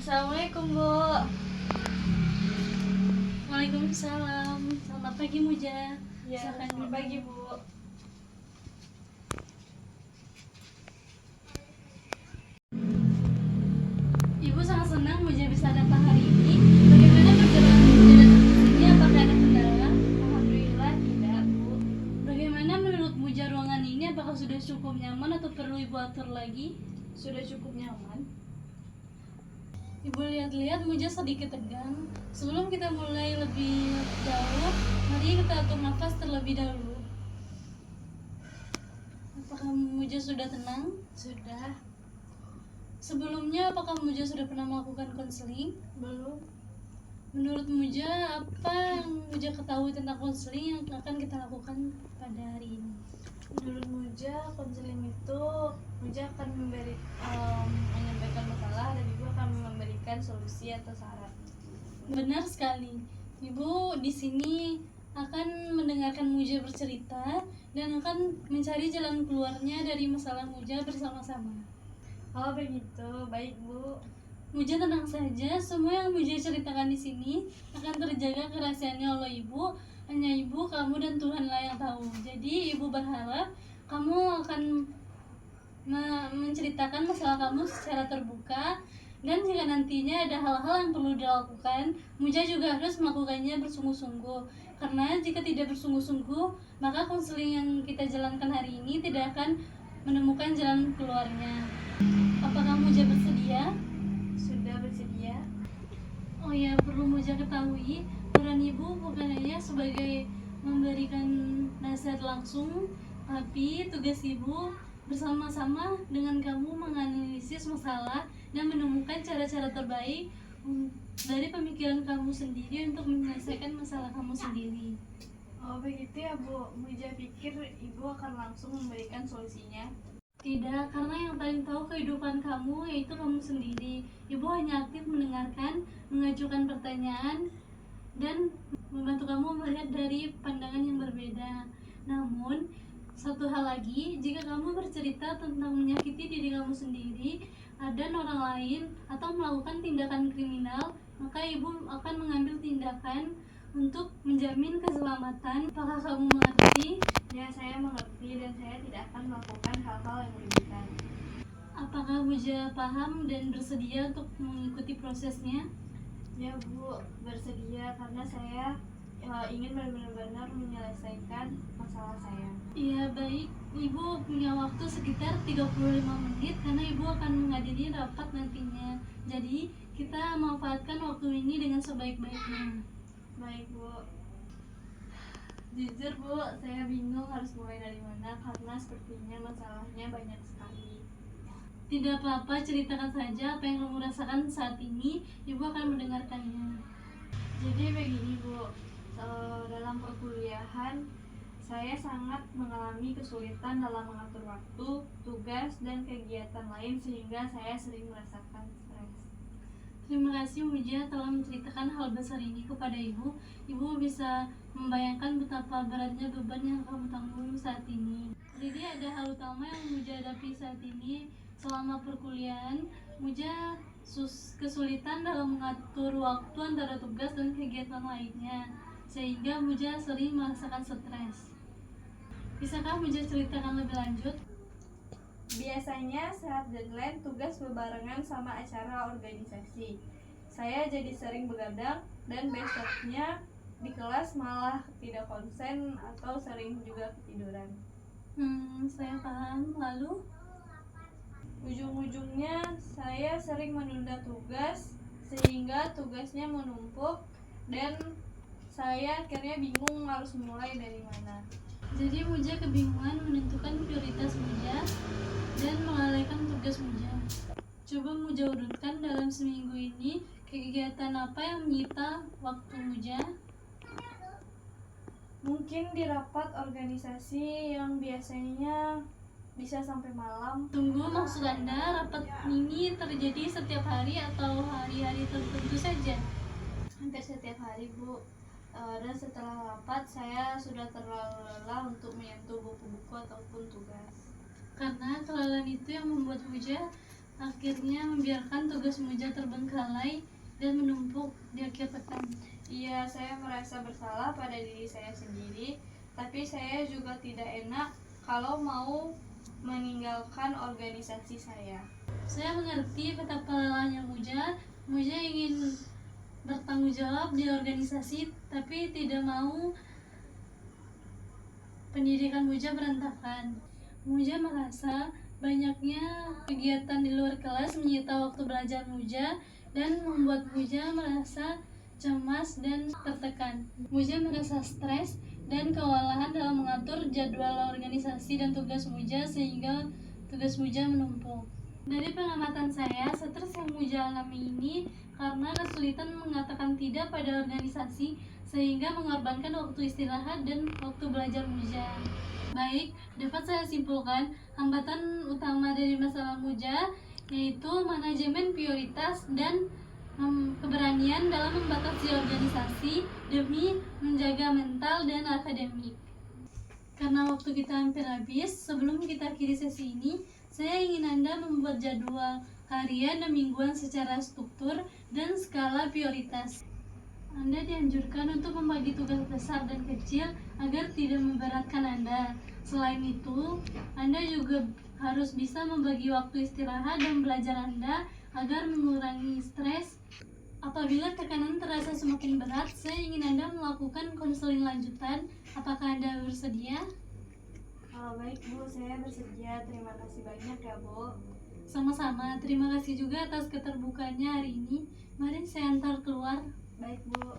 Assalamualaikum, Bu. Waalaikumsalam. Selamat pagi Muja. Ya, Silakan selamat duduk. pagi, Bu. Ibu sangat senang Muja bisa datang hari ini. Bagaimana perjalanan Muja datang ke sini? Apakah ada kendala? Alhamdulillah tidak, Bu. Bagaimana menurut Muja ruangan ini? Apakah sudah cukup nyaman atau perlu Ibu atur lagi? Sudah cukup nyaman. Ibu lihat-lihat Muja sedikit tegang. Sebelum kita mulai lebih jauh, mari kita atur nafas terlebih dahulu. Apakah Muja sudah tenang? Sudah. Sebelumnya, apakah Muja sudah pernah melakukan konseling? Belum. Menurut Muja, apa yang Muja ketahui tentang konseling yang akan kita lakukan pada hari ini? Menurut Muja, konseling itu Muja akan menyampaikan masalah dan Ibu akan memberikan solusi atau saran. Benar sekali. Ibu di sini akan mendengarkan Muja bercerita dan akan mencari jalan keluarnya dari masalah Muja bersama-sama. Oh begitu, baik Bu. Muja tenang saja, semua yang Muja ceritakan di sini akan terjaga kerahasiaannya oleh Ibu. Hanya Ibu, kamu, dan Tuhanlah yang tahu. Jadi Ibu berharap kamu akan menceritakan masalah kamu secara terbuka, dan jika nantinya ada hal-hal yang perlu dilakukan, Muja juga harus melakukannya bersungguh-sungguh. Karena jika tidak bersungguh-sungguh, maka konseling yang kita jalankan hari ini tidak akan menemukan jalan keluarnya. Apakah Muja bersedia? Sudah bersedia. Oh ya, perlu Muja ketahui, peran Ibu bukan hanya sebagai memberikan nasihat langsung, tapi tugas Ibu bersama-sama dengan kamu menganalisis masalah dan menemukan cara-cara terbaik dari pemikiran kamu sendiri untuk menyelesaikan masalah kamu sendiri. Oh begitu ya Bu. Muja pikir Ibu akan langsung memberikan solusinya. Tidak, karena yang paling tahu kehidupan kamu yaitu kamu sendiri. Ibu hanya aktif mendengarkan, mengajukan pertanyaan, dan membantu kamu melihat dari pandangan yang berbeda. Namun, satu hal lagi, jika kamu bercerita tentang menyakiti diri kamu sendiri dan orang lain atau melakukan tindakan kriminal, maka Ibu akan mengambil tindakan untuk menjamin keselamatan. Apakah kamu mengerti? Ya, saya mengerti dan saya tidak akan melakukan hal-hal yang merugikan. Apakah Muja paham dan bersedia untuk mengikuti prosesnya? Ya Bu, bersedia karena saya ingin benar-benar menyelesaikan masalah saya. Iya, baik. Ibu punya waktu sekitar 35 menit karena Ibu akan menghadiri rapat nantinya. Jadi, kita manfaatkan waktu ini dengan sebaik-baiknya. Baik Bu. Jujur Bu, saya bingung harus mulai dari mana karena sepertinya masalahnya banyak sekali. Tidak apa-apa, ceritakan saja apa yang kamu rasakan saat ini. Ibu akan mendengarkannya. Jadi begini Bu, dalam perkuliahan saya sangat mengalami kesulitan dalam mengatur waktu, tugas, dan kegiatan lain sehingga saya sering merasakan stres. Terima kasih Muja telah menceritakan hal besar ini kepada Ibu. Ibu bisa membayangkan betapa beratnya beban yang kamu tanggung saat ini. Jadi ada hal utama yang Muja hadapi saat ini selama perkuliahan. Muja kesulitan dalam mengatur waktu antara tugas dan kegiatan lainnya, sehingga Muja sering merasakan stres. Bisakah Muja ceritakan lebih lanjut? Biasanya saat deadline tugas berbarengan sama acara organisasi. Saya jadi sering begadang dan besoknya di kelas malah tidak konsen atau sering juga ketiduran. Saya paham. Lalu? Ujung-ujungnya saya sering menunda tugas sehingga tugasnya menumpuk dan saya akhirnya bingung harus mulai dari mana. Jadi Muja kebingungan menentukan prioritas Muja dan melalaikan tugas Muja. Coba Muja urutkan dalam seminggu ini kegiatan apa yang menyita waktu Muja? Mungkin di rapat organisasi yang biasanya bisa sampai malam. Tunggu, maksud Anda rapat ini terjadi setiap hari atau hari-hari tertentu saja? Hampir setiap hari Bu. Dan setelah rapat saya sudah terlalu lelah untuk menyentuh buku-buku ataupun tugas. Karena kelelahan itu yang membuat Muja akhirnya membiarkan tugas Muja terbengkalai dan menumpuk di akhir pekan. Iya, saya merasa bersalah pada diri saya sendiri, tapi saya juga tidak enak kalau mau meninggalkan organisasi saya. Saya mengerti betapa lelahnya Muja. Muja ingin bertanggung jawab di organisasi, tapi tidak mau pendidikan Muja berantakan. Muja merasa banyaknya kegiatan di luar kelas menyita waktu belajar Muja dan membuat Muja merasa cemas dan tertekan. Muja merasa stres dan kewalahan dalam mengatur jadwal organisasi dan tugas Muja sehingga tugas Muja menumpuk. Dari pengamatan saya, stres yang Muja alami ini karena kesulitan mengatakan tidak pada organisasi sehingga mengorbankan waktu istirahat dan waktu belajar Muja. Baik, dapat saya simpulkan hambatan utama dari masalah Muja yaitu manajemen prioritas dan keberanian dalam membatasi organisasi demi menjaga mental dan akademik. Karena waktu kita hampir habis, sebelum kita akhiri sesi ini, saya ingin Anda membuat jadwal harian dan mingguan secara struktur dan skala prioritas. Anda dianjurkan untuk membagi tugas besar dan kecil agar tidak memberatkan Anda. Selain itu, Anda juga harus bisa membagi waktu istirahat dan belajar Anda agar mengurangi stres. Apabila tekanan terasa semakin berat, saya ingin Anda melakukan konseling lanjutan. Apakah Anda bersedia? Baik Bu, saya bersedia. Terima kasih banyak ya Bu. Sama-sama, terima kasih juga atas keterbukaannya hari ini. Mari saya antar keluar. Baik Bu.